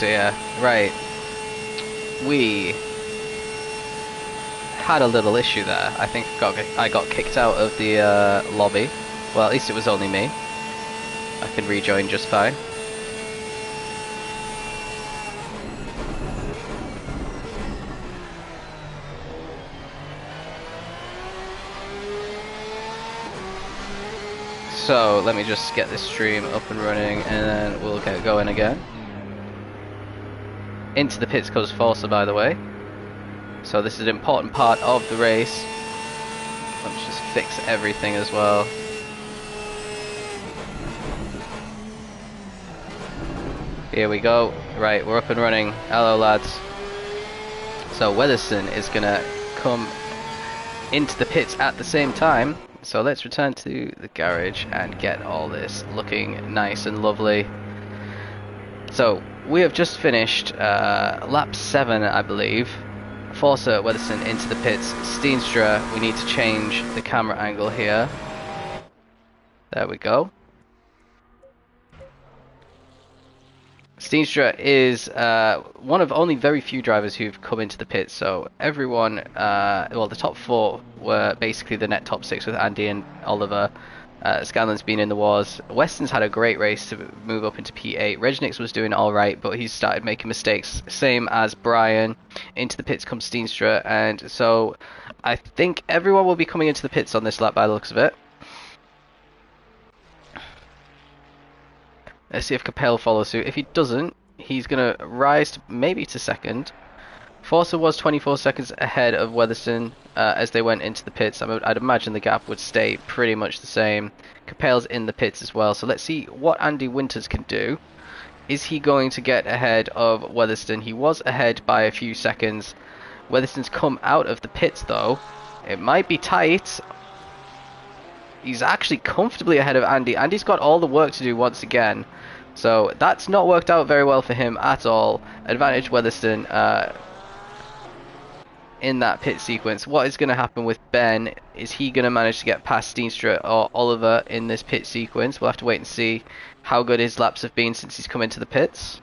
dear. Right. We had a little issue there. I think I got kicked out of the lobby. Well, at least it was only me. I can rejoin just fine. So let me just get this stream up and running, and then we'll get going again. Into the pits goes Forza, by the way. So this is an important part of the race. Let's just fix everything as well. Here we go. Right, we're up and running. Hello, lads. So Weatherston is gonna come into the pits at the same time. So let's return to the garage and get all this looking nice and lovely. So we have just finished lap 7, I believe. Forza Weatherston into the pits. Steenstra, we need to change the camera angle here. There we go. Steenstra is one of only very few drivers who've come into the pits, so everyone, well, the top 4 were basically the net top 6 with Andy and Oliver. Scanlon's been in the wars. Weston's had a great race to move up into P8. Regnix was doing alright, but he's started making mistakes, same as Brian. Into the pits comes Steenstra, and so I think everyone will be coming into the pits on this lap by the looks of it. Let's see if Capel follows suit. If he doesn't, he's going to rise maybe to second. Forza was 24 seconds ahead of Weatherston as they went into the pits. I'd imagine the gap would stay pretty much the same. Capel's in the pits as well. So let's see what Andy Winters can do. Is he going to get ahead of Weatherston? He was ahead by a few seconds. Weatherston's come out of the pits though. It might be tight. He's actually comfortably ahead of Andy. Andy's got all the work to do once again. So that's not worked out very well for him at all. Advantage Weatherston in that pit sequence. What is going to happen with Ben? Is he going to manage to get past Steenstra or Oliver in this pit sequence? We'll have to wait and see how good his laps have been since he's come into the pits.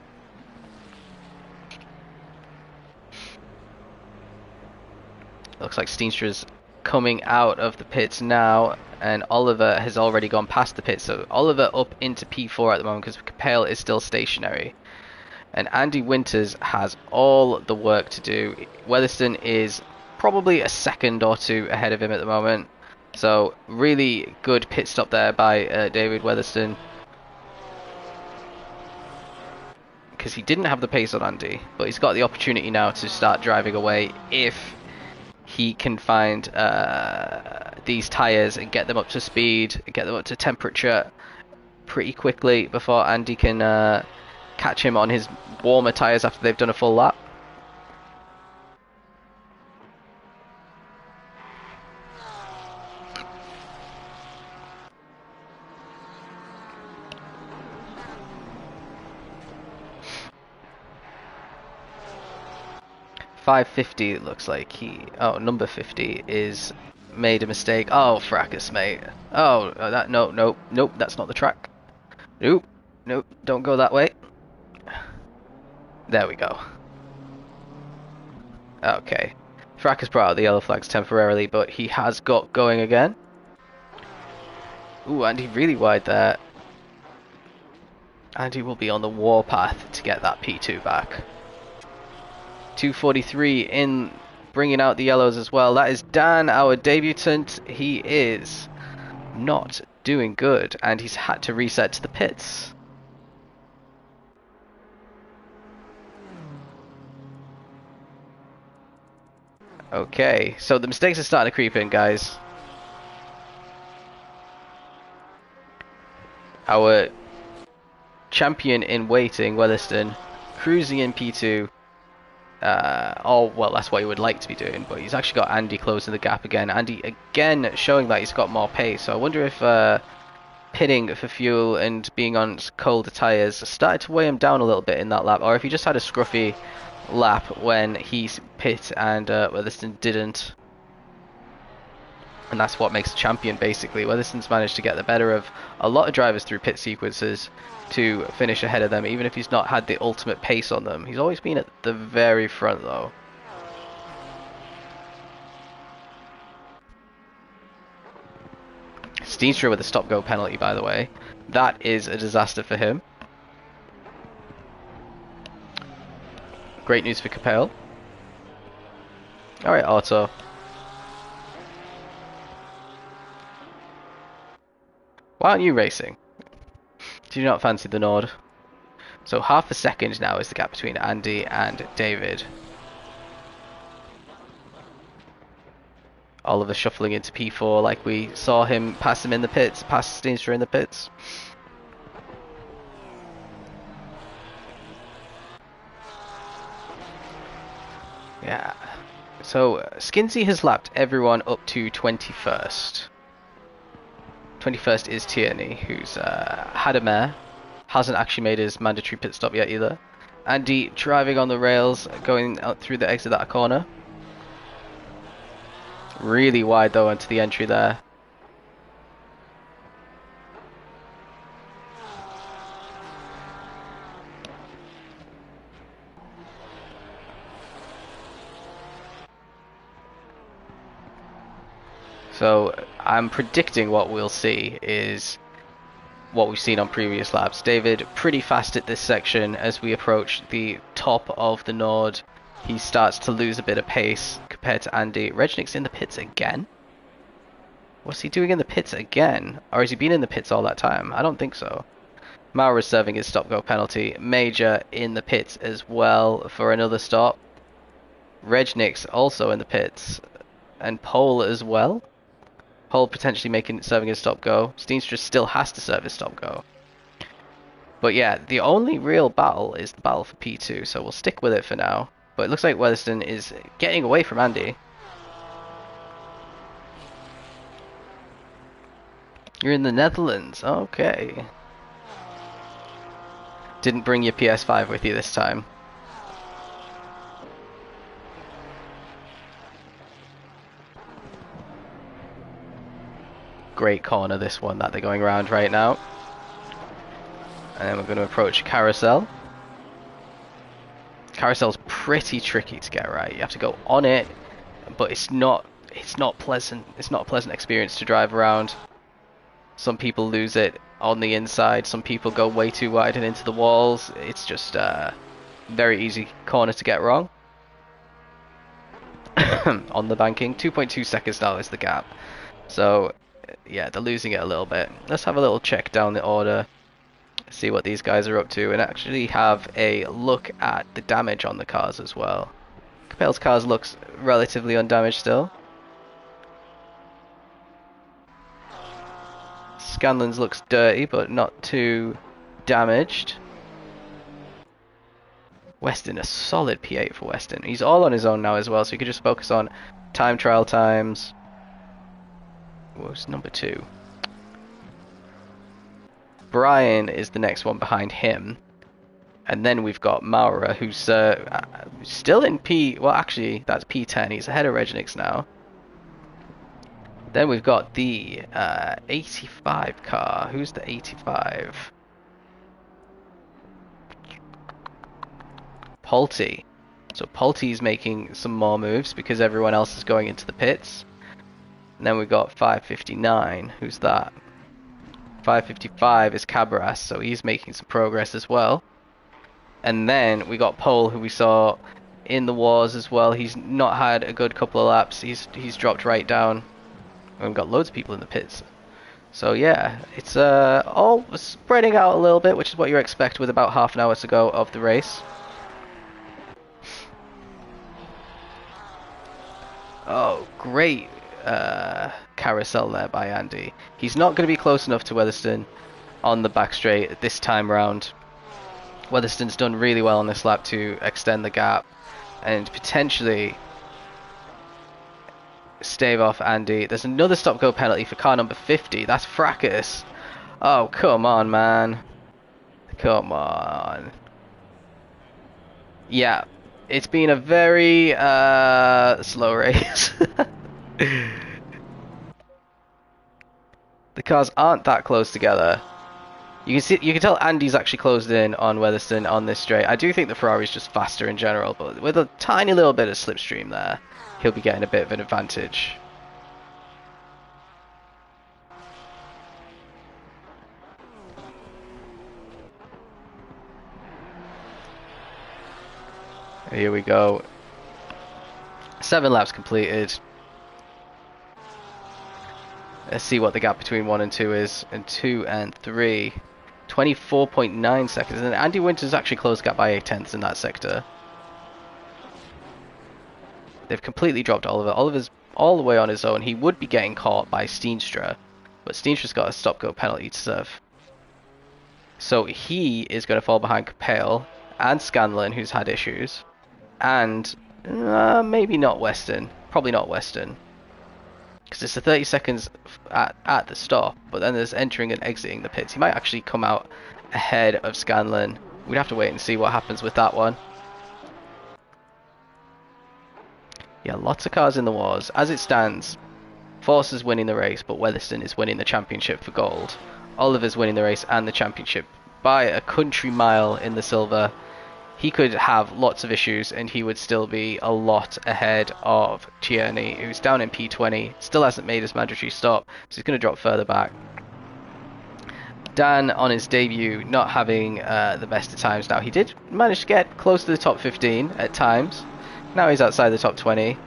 Looks like Steenstra's coming out of the pits now, and Oliver has already gone past the pits, so Oliver up into P4 at the moment because Capel is still stationary, and Andy Winters has all the work to do. Weatherston is probably a second or two ahead of him at the moment, so really good pit stop there by David Weatherston, because he didn't have the pace on Andy, but he's got the opportunity now to start driving away if he can find these tyres and get them up to speed, get them up to temperature pretty quickly before Andy can catch him on his warmer tyres after they've done a full lap. .550 it looks like number 50 is made a mistake. Oh, fracas, mate. Oh, nope, that's not the track. Nope, don't go that way. There we go. Okay. Fracas brought out the yellow flags temporarily, but he has got going again. Ooh, Andy really wide there. Andy will be on the warpath to get that P2 back. 243 in, bringing out the yellows as well. That is Dan, our debutant. He is not doing good, and he's had to reset to the pits. Okay, so the mistakes are starting to creep in, guys. Our champion in waiting, Weatherston, cruising in P2. Well, that's what he would like to be doing, but he's actually got Andy closing the gap again. Andy again showing that he's got more pace, so I wonder if pitting for fuel and being on colder tyres started to weigh him down a little bit in that lap, or if he just had a scruffy lap when he pit and Weatherston didn't. And that's what makes a champion, basically. Weatherston's managed to get the better of a lot of drivers through pit sequences to finish ahead of them, even if he's not had the ultimate pace on them. He's always been at the very front, though. Steenstra with a stop-go penalty, by the way. That is a disaster for him. Great news for Capel. Alright, Otto. Why aren't you racing? Do you not fancy the Nord? So half a second now is the gap between Andy and David. Oliver shuffling into P4 like we saw him pass him in the pits, pass Steenstra in the pits. Yeah. So Skinsey has lapped everyone up to 21st. 21st is Tierney, who's had a mare, hasn't actually made his mandatory pit stop yet either. Andy driving on the rails, going out through the exit of that corner. Really wide though into the entry there. So I'm predicting what we'll see is what we've seen on previous laps. David pretty fast at this section. As we approach the top of the Nord, he starts to lose a bit of pace compared to Andy. Regnick's in the pits again? What's he doing in the pits again? Or has he been in the pits all that time? I don't think so. Maura's serving his stop-go penalty. Major in the pits as well for another stop. Regnick's also in the pits. And Pole as well. Pole potentially serving his stop-go. Steenstra still has to serve his stop-go. But yeah, the only real battle is the battle for P2, so we'll stick with it for now. But it looks like Weatherston is getting away from Andy. You're in the Netherlands, okay. Didn't bring your PS5 with you this time. Great corner, this one that they're going around right now. And then we're going to approach Carousel. Carousel's pretty tricky to get right. You have to go on it, but it's not pleasant. It's not a pleasant experience to drive around. Some people lose it on the inside. Some people go way too wide and into the walls. It's just a very easy corner to get wrong. On the banking, 2.2 seconds now is the gap. So yeah, they're losing it a little bit. Let's have a little check down the order, see what these guys are up to, and actually have a look at the damage on the cars as well. Capel's cars looks relatively undamaged still. Scanlon's looks dirty, but not too damaged. Weston, a solid P8 for Weston. He's all on his own now as well, so he could just focus on time trial times. What's number 2? Brian is the next one behind him. And then we've got Maura, who's still in P... Well, actually, that's P10. He's ahead of Regnick's now. Then we've got the 85 car. Who's the 85? Pulte. So Pulte's making some more moves because everyone else is going into the pits. And then we've got 559. Who's that? 555 is Cabras, so he's making some progress as well. And then we got Pole, who we saw in the wars as well. He's not had a good couple of laps. He's dropped right down. And we've got loads of people in the pits. So yeah, it's all spreading out a little bit, which is what you expect with about half an hour to go of the race. Oh, great carousel there by Andy. He's not going to be close enough to Weatherston on the back straight this time round. Weatherston's done really well on this lap to extend the gap and potentially stave off Andy. There's another stop-go penalty for car number 50. That's Fracas. Oh, come on, man. Come on. Yeah, it's been a very slow race. The cars aren't that close together. You can tell Andy's actually closed in on Weatherstone on this straight. I do think the Ferrari's just faster in general, but with a tiny little bit of slipstream there, he'll be getting a bit of an advantage. Here we go. 7 laps completed. Let's see what the gap between 1 and 2 is, and 2 and 3. 24.9 seconds, and Andy Winters actually closed the gap by 8/10 in that sector. They've completely dropped Oliver. Oliver's all the way on his own. He would be getting caught by Steenstra, but Steenstra's got a stop-go penalty to serve. So he is going to fall behind Capel and Scanlon, who's had issues, and maybe not Weston. Probably not Weston. Because it's the 30 seconds at the stop, but then there's entering and exiting the pits. He might actually come out ahead of Scanlon. We'd have to wait and see what happens with that one. Yeah, lots of cars in the wars. As it stands, Force is winning the race, but Weatherstone is winning the championship for gold. Oliver's winning the race and the championship by a country mile in the silver. He could have lots of issues and he would still be a lot ahead of Tierney, who's down in P20, still hasn't made his mandatory stop, so he's going to drop further back. Dan, on his debut, not having the best of times now. He did manage to get close to the top 15 at times. Now he's outside the top 20.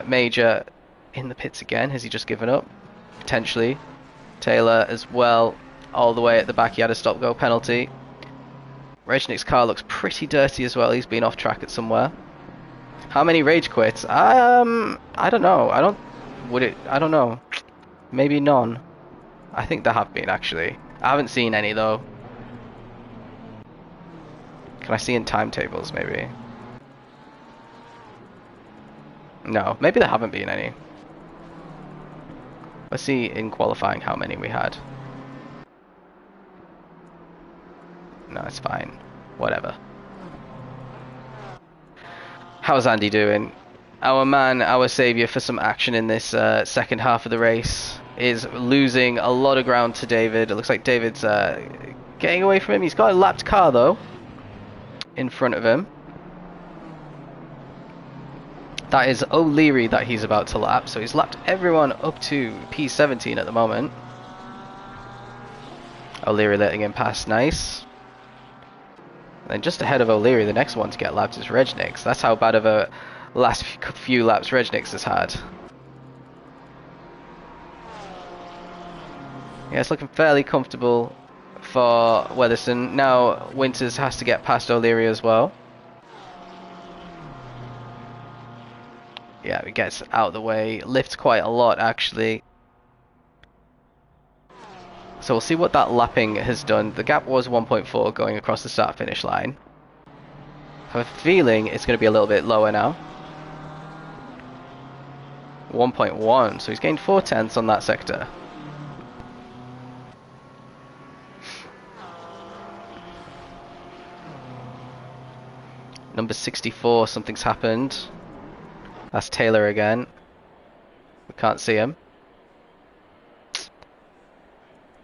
Major in the pits again. Has he just given up? Potentially. Taylor as well, all the way at the back. He had a stop-go penalty. Regnick's car looks pretty dirty as well. He's been off track at somewhere. How many rage quits? I don't know. I don't know. Maybe none. I think there have been, actually. I haven't seen any though. Can I see in timetables maybe? No, maybe there haven't been any. Let's see in qualifying how many we had. No, it's fine. Whatever. How's Andy doing? Our man, our saviour for some action in this second half of the race, is losing a lot of ground to David. It looks like David's getting away from him. He's got a lapped car, though, in front of him. That is O'Leary that he's about to lap. So he's lapped everyone up to P17 at the moment. O'Leary letting him pass, nice. And just ahead of O'Leary, the next one to get lapped is Regnick's. That's how bad of a last few laps Regnick's has had. Yeah, it's looking fairly comfortable for Weatherstone. Now Winters has to get past O'Leary as well. Yeah, he gets out of the way. Lifts quite a lot, actually. So we'll see what that lapping has done. The gap was 1.4 going across the start-finish line. I have a feeling it's going to be a little bit lower now. 1.1, so he's gained 0.4 on that sector. Number 64, something's happened. That's Taylor again. We can't see him.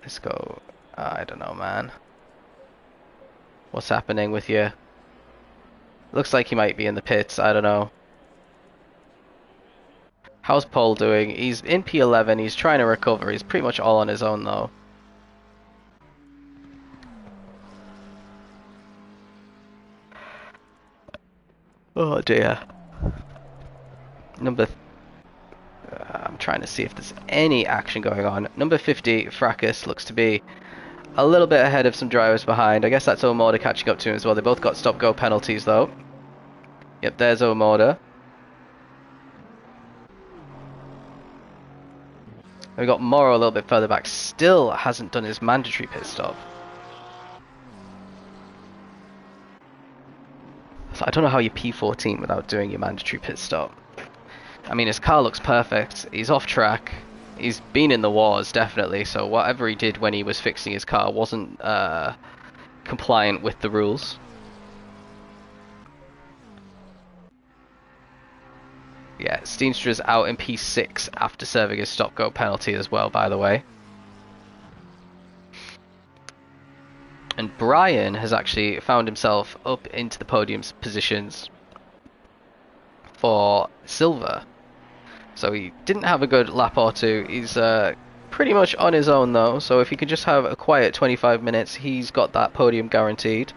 Let's go. I don't know, man. What's happening with you? Looks like he might be in the pits. I don't know. How's Paul doing? He's in P11. He's trying to recover. He's pretty much all on his own, though. Oh, dear. I'm trying to see if there's any action going on. Number 50, Fracas, looks to be a little bit ahead of some drivers behind. I guess that's Omoda catching up to him as well. They both got stop-go penalties, though. Yep, there's Omoda. We got Morrow a little bit further back. Still hasn't done his mandatory pit stop. So I don't know how you P14 without doing your mandatory pit stop. I mean, his car looks perfect. He's off track. He's been in the wars, definitely. So whatever he did when he was fixing his car wasn't compliant with the rules. Yeah, Steenstra's out in P6 after serving his stop-go penalty as well, by the way. And Brian has actually found himself up into the podium positions for silver. So he didn't have a good lap or two. He's pretty much on his own though, so if he could just have a quiet 25 minutes, he's got that podium guaranteed.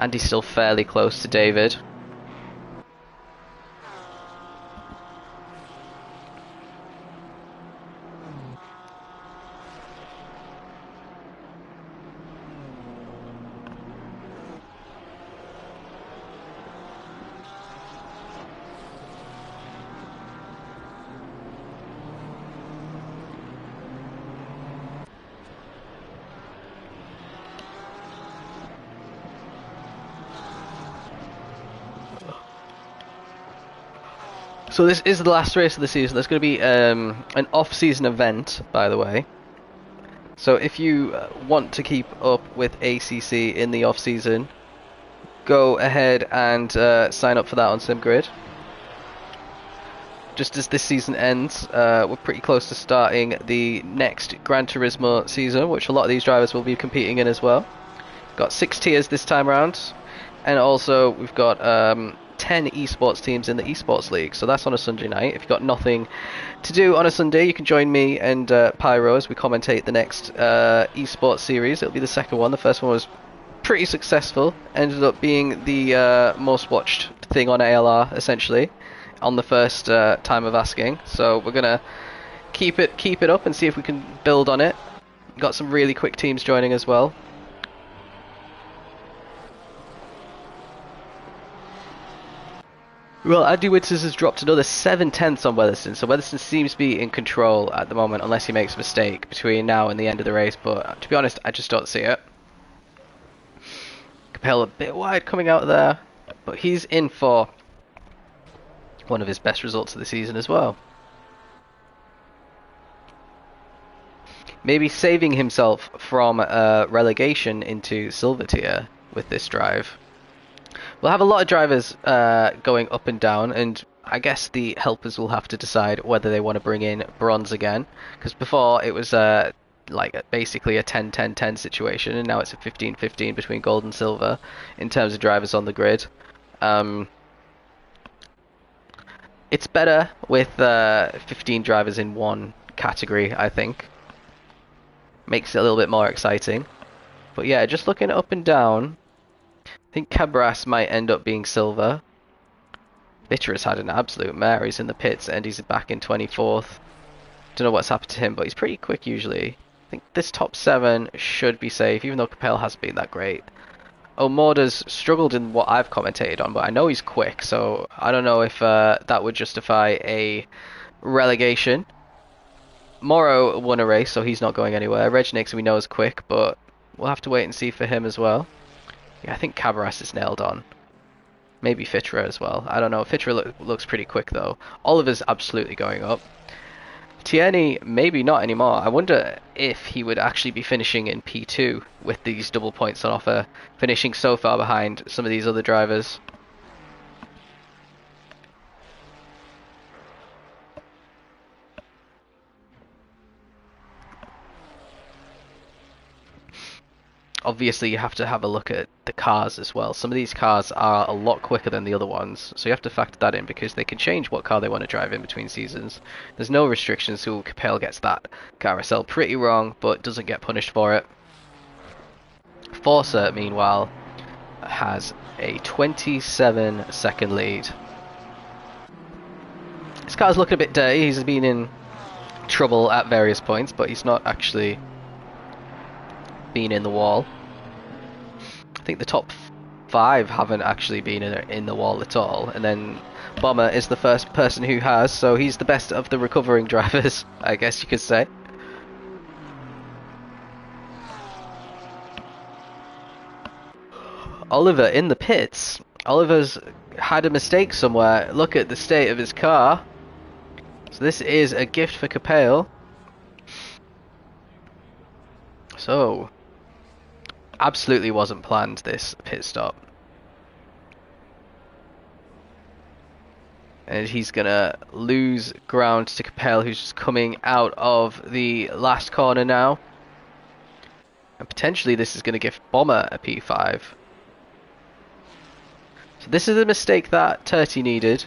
And he's still fairly close to David. So this is the last race of the season. There's going to be an off-season event, by the way. So if you want to keep up with ACC in the off-season, go ahead and sign up for that on SimGrid. Just as this season ends, we're pretty close to starting the next Gran Turismo season, which a lot of these drivers will be competing in as well. Got 6 tiers this time around, and also we've got 10 esports teams in the esports league, so that's on a Sunday night. If you've got nothing to do on a Sunday, you can join me and Pyro as we commentate the next esports series. It'll be the second one. The first one was pretty successful, ended up being the most watched thing on ALR essentially on the first time of asking, so we're gonna keep it up and see if we can build on it. Got some really quick teams joining as well. Well, Andy Winters has dropped another 7/10 on Weatherston, so Weatherston seems to be in control at the moment, unless he makes a mistake between now and the end of the race, but to be honest, I just don't see it. Capel a bit wide coming out there, but he's in for one of his best results of the season as well. Maybe saving himself from relegation into silver tier with this drive. We'll have a lot of drivers going up and down, and I guess the helpers will have to decide whether they want to bring in bronze again, because before it was basically a 10-10-10 situation, and now it's a 15-15 between gold and silver in terms of drivers on the grid. It's better with 15 drivers in one category, I think. Makes it a little bit more exciting. But yeah, just looking up and down, I think Cabras might end up being silver. Bitter has had an absolute mare. He's in the pits and he's back in 24th. Don't know what's happened to him, but he's pretty quick usually. I think this top 7 should be safe, even though Capel hasn't been that great. O'Morda's struggled in what I've commentated on, but I know he's quick, so I don't know if that would justify a relegation. Morrow won a race, so he's not going anywhere. Regnix we know is quick, but we'll have to wait and see for him as well. Yeah, I think Cabras is nailed on. Maybe Fitra as well. I don't know. Fitra looks pretty quick though. Oliver's absolutely going up. Tierney, maybe not anymore. I wonder if he would actually be finishing in P2 with these double points on offer, finishing so far behind some of these other drivers. Obviously, you have to have a look at the cars as well. Some of these cars are a lot quicker than the other ones, so you have to factor that in because they can change what car they want to drive in between seasons. There's no restrictions, so Capel gets that carousel pretty wrong, but doesn't get punished for it. Forza, meanwhile, has a 27-second lead. This car's looking a bit dirty. He's been in trouble at various points, but he's not actually been in the wall. I think the top 5 haven't actually been in the wall at all, and then Bomber is the first person who has, so he's the best of the recovering drivers, I guess you could say. Oliver in the pits. Oliver's had a mistake somewhere. Look at the state of his car. So this is a gift for Capel. So, absolutely wasn't planned, this pit stop. And he's going to lose ground to Capel, who's just coming out of the last corner now. And potentially this is going to give Bomber a P5. So this is a mistake that Turty needed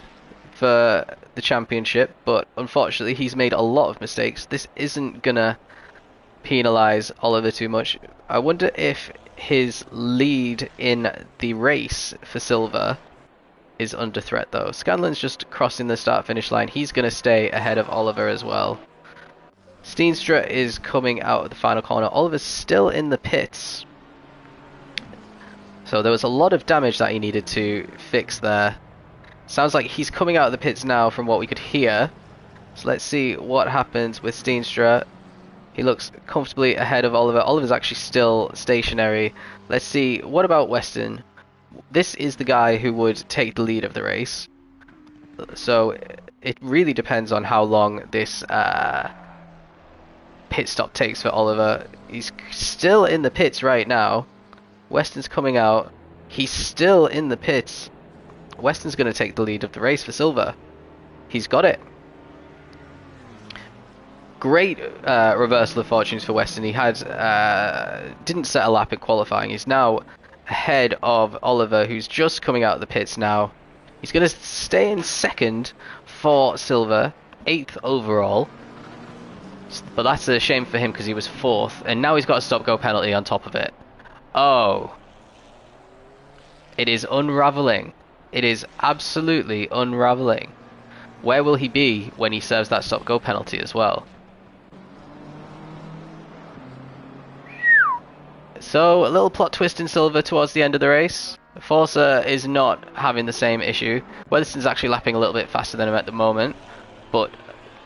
for the championship, but unfortunately he's made a lot of mistakes. This isn't going to penalise Oliver too much. I wonder if his lead in the race for silver is under threat though. Scanlon's just crossing the start finish line. He's going to stay ahead of Oliver as well. Steenstra is coming out of the final corner. Oliver's still in the pits. So there was a lot of damage that he needed to fix there. Sounds like he's coming out of the pits now from what we could hear. So let's see what happens with Steenstra. He looks comfortably ahead of Oliver. Oliver's actually still stationary. Let's see, what about Weston? This is the guy who would take the lead of the race. So it really depends on how long this pit stop takes for Oliver. He's still in the pits right now. Weston's coming out. He's still in the pits. Weston's going to take the lead of the race for silver. He's got it. Great reversal of fortunes for Weston. He had didn't set a lap in qualifying. He's now ahead of Oliver, who's just coming out of the pits now. He's going to stay in second for silver, 8th overall. But that's a shame for him because he was 4th, and now he's got a stop-go penalty on top of it. Oh. It is unraveling. It is absolutely unraveling. Where will he be when he serves that stop-go penalty as well? So, a little plot twist in silver towards the end of the race. Forza is not having the same issue. Weatherston's actually lapping a little bit faster than him at the moment, but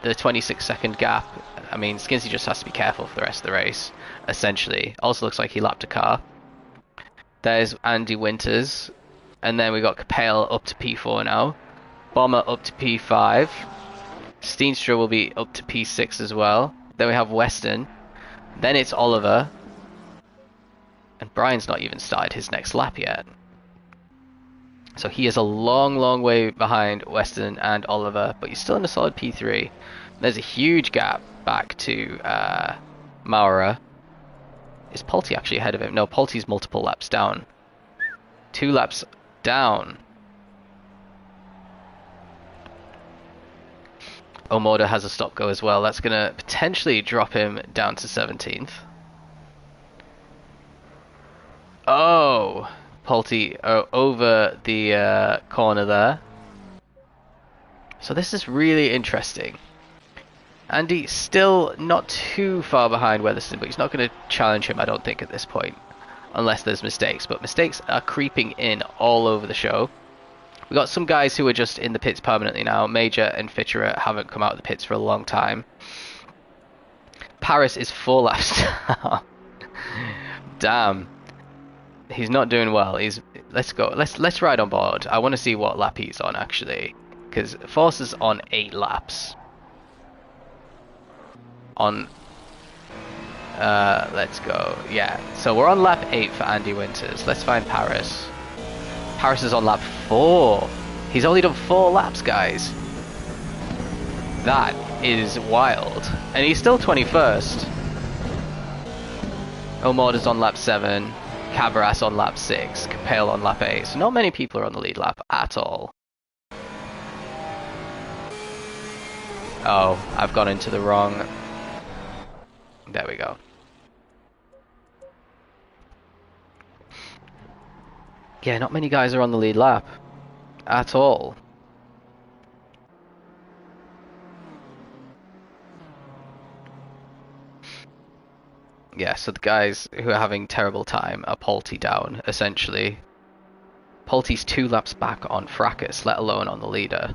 the 26-second gap, I mean, Skinsey just has to be careful for the rest of the race, essentially. Also looks like he lapped a car. There's Andy Winters, and then we got Capel up to P4 now. Bomber up to P5. Steenstra will be up to P6 as well. Then we have Weston. Then it's Oliver. And Brian's not even started his next lap yet. So he is a long, long way behind Weston and Oliver, but he's still in a solid P3. There's a huge gap back to Maurer. Is Polti actually ahead of him? No, Polti's multiple laps down. 2 laps down. Omoda has a stop go as well. That's going to potentially drop him down to 17th. Oh, Polti over the corner there. So this is really interesting. Andy still not too far behind Weatherston, but he's not going to challenge him, I don't think, at this point. Unless there's mistakes. But mistakes are creeping in all over the show. We've got some guys who are just in the pits permanently now. Major and Fitcherer haven't come out of the pits for a long time. Paris is 4 laps down. Damn. He's not doing well. Let's go. Let's ride on board. I want to see what lap he's on actually, because Force's on 8 laps. On let's go. Yeah. So we're on lap 8 for Andy Winters. Let's find Paris. Paris is on lap 4. He's only done 4 laps, guys. That is wild. And he's still 21st. Omoda's on lap 7. Cabras on lap 6, Capel on lap 8. So not many people are on the lead lap at all. Oh, I've gone into the wrong... There we go. Yeah, not many guys are on the lead lap at all. Yeah, so the guys who are having terrible time are Polti down, essentially. Polti's 2 laps back on Fracas, let alone on the leader.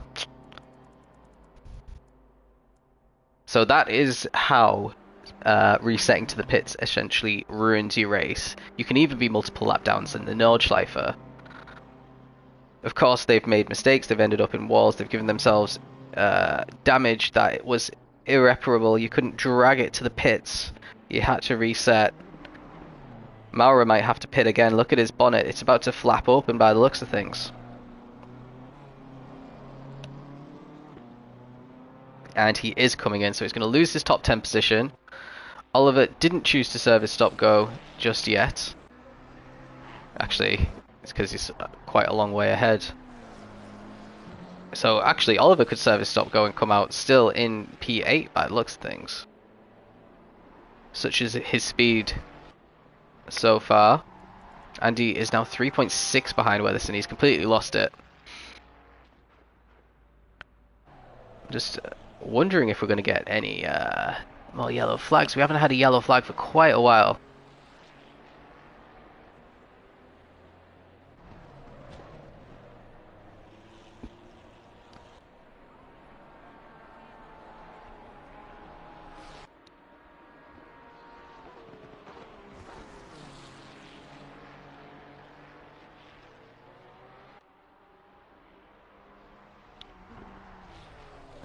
So that is how resetting to the pits essentially ruins your race. You can even be multiple lap downs in the Nordschleife. Of course, they've made mistakes. They've ended up in walls. They've given themselves damage that was irreparable. You couldn't drag it to the pits. You had to reset. Mauro might have to pit again. Look at his bonnet. It's about to flap open by the looks of things. And he is coming in, so he's going to lose his top 10 position. Oliver didn't choose to serve his stop-go just yet. Actually, it's because he's quite a long way ahead. So actually, Oliver could serve his stop-go and come out still in P8 by the looks of things. Such is his speed so far. Andy is now 3.6 behind Weatherson. He's completely lost it. Just wondering if we're going to get any more yellow flags. We haven't had a yellow flag for quite a while.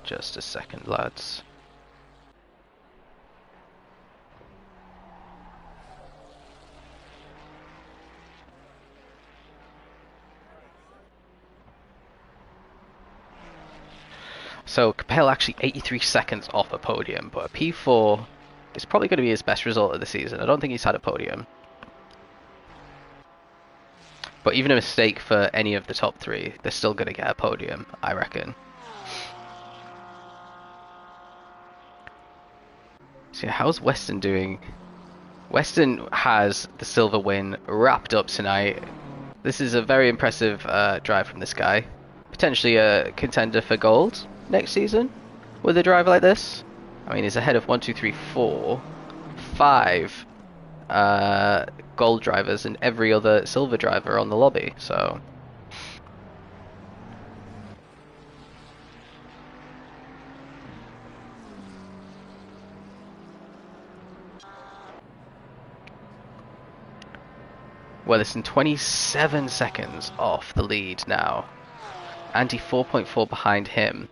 Just a second, lads. So Capel actually 83 seconds off a podium, but a P4 is probably going to be his best result of the season. I don't think he's had a podium. But even a mistake for any of the top three, they're still going to get a podium, I reckon. So how's Weston doing? Weston has the silver win wrapped up tonight. This is a very impressive drive from this guy. Potentially a contender for gold next season with a drive like this. I mean, he's ahead of 1, 2, 3, 4, 5 gold drivers and every other silver driver on the lobby. So Weatherson 27 seconds off the lead now. Andy 4.4 behind him.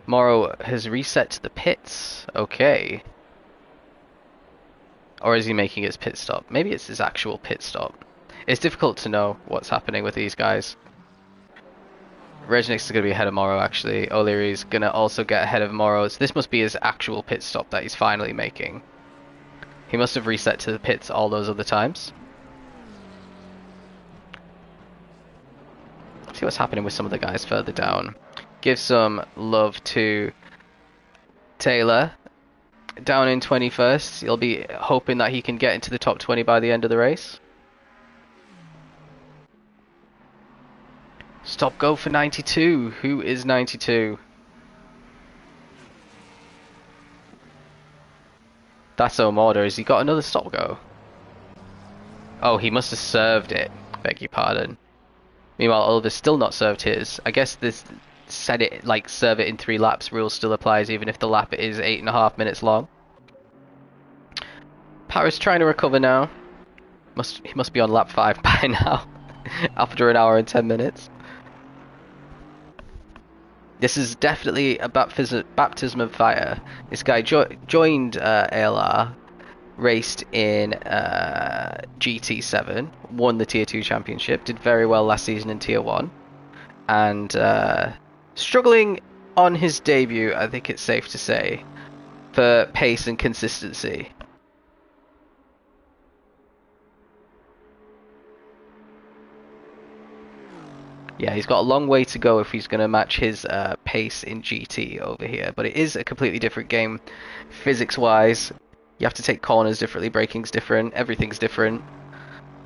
Morrow has reset to the pits. Okay. Or is he making his pit stop? Maybe it's his actual pit stop. It's difficult to know what's happening with these guys. Regnick's going to be ahead of Morrow, actually. O'Leary's going to also get ahead of Morrow. So this must be his actual pit stop that he's finally making. He must have reset to the pits all those other times. See what's happening with some of the guys further down. Give some love to Taylor. Down in 21st. You'll be hoping that he can get into the top 20 by the end of the race. Stop go for 92. Who is 92? That's O'Morder. Has he got another stop go? Oh, he must have served it. Beg your pardon. Meanwhile, Oliver's still not served his. I guess this said it like serve it in 3 laps rule still applies even if the lap is 8.5 minutes long. Paris trying to recover now. He must be on lap 5 by now. After an hour and 10 minutes. This is definitely a baptism of fire. This guy joined ALR, raced in GT7, won the Tier 2 championship, did very well last season in Tier 1, and struggling on his debut, I think it's safe to say, for pace and consistency. Yeah, he's got a long way to go if he's going to match his pace in GT over here. But it is a completely different game, physics-wise. You have to take corners differently, braking's different, everything's different.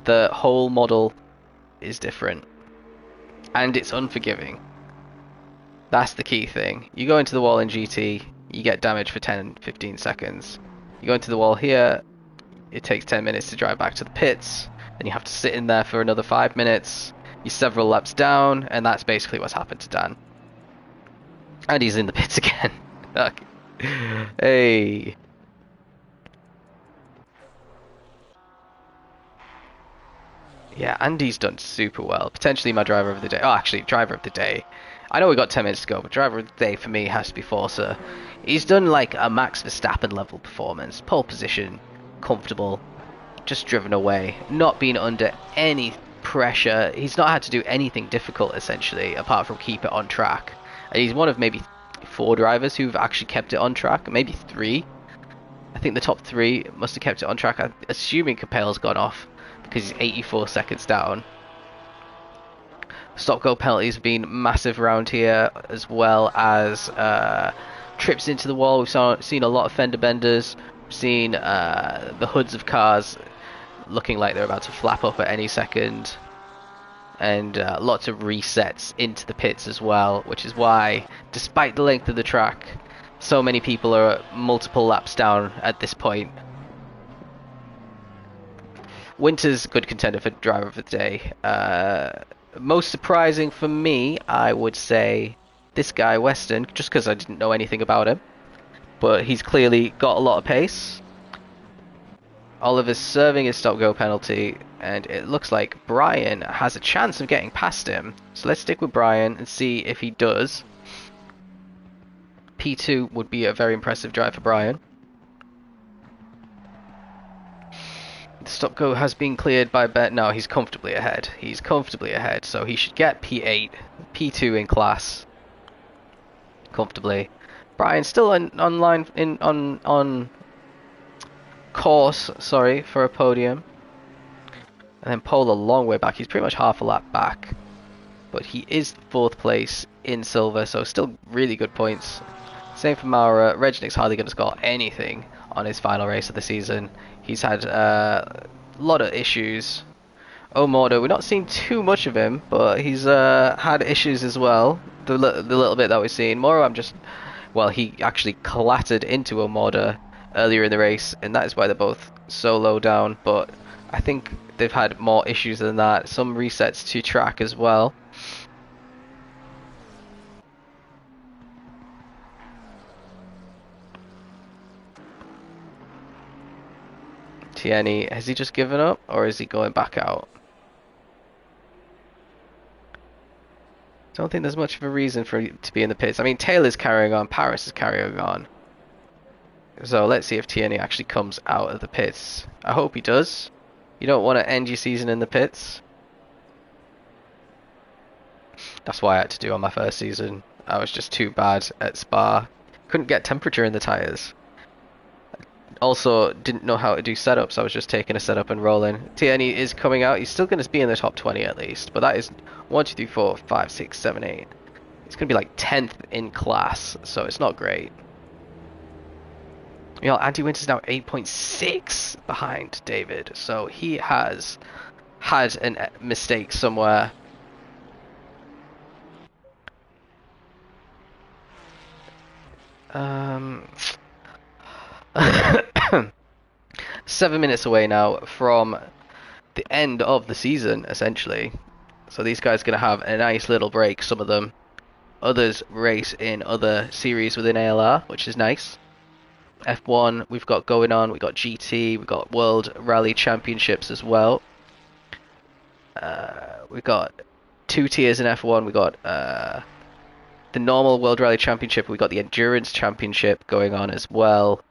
The whole model is different. And it's unforgiving. That's the key thing. You go into the wall in GT, you get damage for 10, 15 seconds. You go into the wall here, it takes 10 minutes to drive back to the pits. Then you have to sit in there for another 5 minutes. You're several laps down, and that's basically what's happened to Dan. And he's in the pits again. Hey. Yeah, Andy's done super well. Potentially my driver of the day. Oh, actually, driver of the day. I know we got 10 minutes to go, but driver of the day for me has to be Forza. He's done like a Max Verstappen level performance. Pole position, comfortable, just driven away, not being under any pressure. He's not had to do anything difficult essentially, apart from keep it on track. And he's one of maybe 4 drivers who've actually kept it on track, maybe 3. I think the top 3 must have kept it on track. I'm assuming Capel's gone off because he's 84 seconds down. Stop-go penalties have been massive around here, as well as trips into the wall. We've seen a lot of fender benders. We've seen the hoods of cars looking like they're about to flap up at any second. And lots of resets into the pits as well, which is why, despite the length of the track, so many people are multiple laps down at this point. Winter's good contender for driver of the day. Most surprising for me, I would say this guy Weston, just because I didn't know anything about him, but he's clearly got a lot of pace. Oliver's serving his stop-go penalty, and it looks like Brian has a chance of getting past him. So let's stick with Brian and see if he does. P2 would be a very impressive drive for Brian. The stop-go has been cleared by Ben. No, he's comfortably ahead. He's comfortably ahead, so he should get P8, P2 in class comfortably. Brian's still on course, sorry, for a podium. And then Pole a long way back. He's pretty much half a lap back. But he is 4th place in silver, so still really good points. Same for Maura. Regnick's hardly going to score anything on his final race of the season. He's had a lot of issues. O'Mordo, we're not seeing too much of him, but he's had issues as well. The little bit that we've seen. Moro, he actually clattered into O'Mordo earlier in the race, and that is why they're both so low down. But I think they've had more issues than that. Some resets to track as well. Tierney, has he just given up, or is he going back out? Don't think there's much of a reason for him to be in the pits. I mean, Taylor's carrying on, Paris is carrying on. So let's see if Tierney actually comes out of the pits. I hope he does. You don't want to end your season in the pits. That's why I had to do on my first season. I was just too bad at Spa. Couldn't get temperature in the tyres. Also, didn't know how to do setups. I was just taking a setup and rolling. Tierney is coming out. He's still going to be in the top 20 at least. But that is 1, 2, 3, 4, 5, 6, 7, 8. It's going to be like 10th in class. So it's not great. You know, Andy Winter's now 8.6 behind David. So he has had a mistake somewhere. Um... 7 minutes away now from the end of the season, essentially. So these guys are going to have a nice little break, some of them. Others race in other series within ALR, which is nice. F1 we've got going on, we've got GT, we've got World Rally Championships as well. We've got 2 tiers in F1, we've got the normal World Rally Championship, we've got the Endurance Championship going on as well.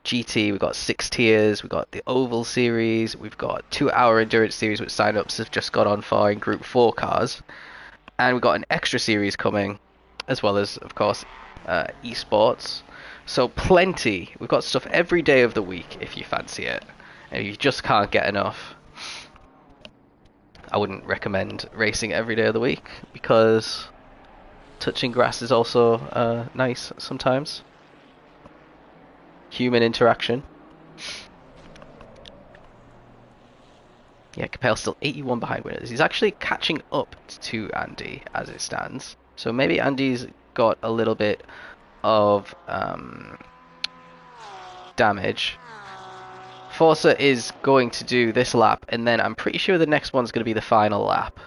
GT, we've got 6 tiers, we've got the Oval Series, we've got 2-hour Endurance Series, which sign-ups have just got on for in Group 4 cars. And we've got an extra series coming, as well as, of course, esports. So plenty. We've got stuff every day of the week, if you fancy it. And if you just can't get enough, I wouldn't recommend racing every day of the week, because touching grass is also nice sometimes. Human interaction. Yeah, Capel's still 81 behind winners. He's actually catching up to Andy as it stands. So maybe Andy's got a little bit of damage. Forza is going to do this lap, and then I'm pretty sure the next one's going to be the final lap.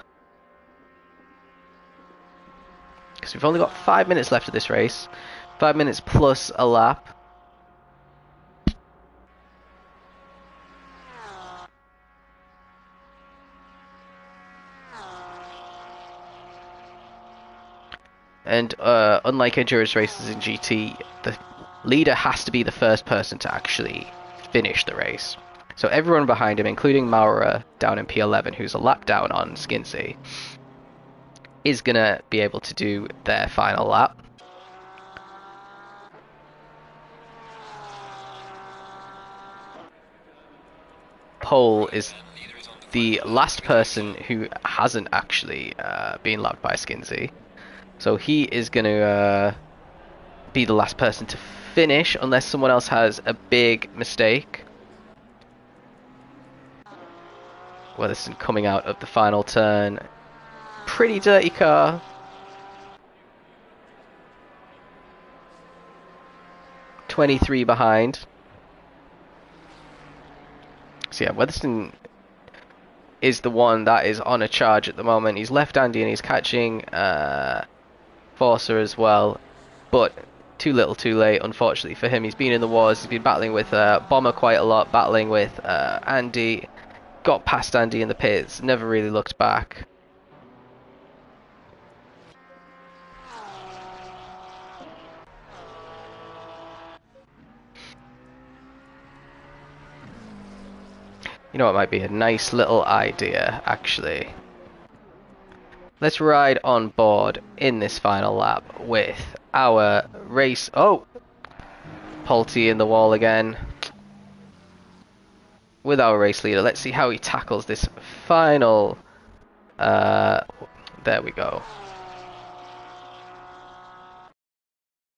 Because we've only got 5 minutes left of this race. 5 minutes plus a lap. And unlike endurance races in GT, the leader has to be the first person to actually finish the race. So everyone behind him, including Maura down in P11, who's a lap down on Skinsey, is going to be able to do their final lap. Pole is the last person who hasn't actually been lapped by Skinsey. So he is going to be the last person to finish unless someone else has a big mistake. Weatherson coming out of the final turn. Pretty dirty car. .23 behind. So yeah, Weatherson is the one that is on a charge at the moment. He's left-handy and he's catching Forza as well, but too little too late, unfortunately for him. He's been in the wars, he's been battling with Bomber quite a lot, battling with Andy, got past Andy in the pits, never really looked back. You know, it might be a nice little idea, actually. Let's ride on board in this final lap with our race... Oh! Polty in the wall again. With our race leader. Let's see how he tackles this final... there we go.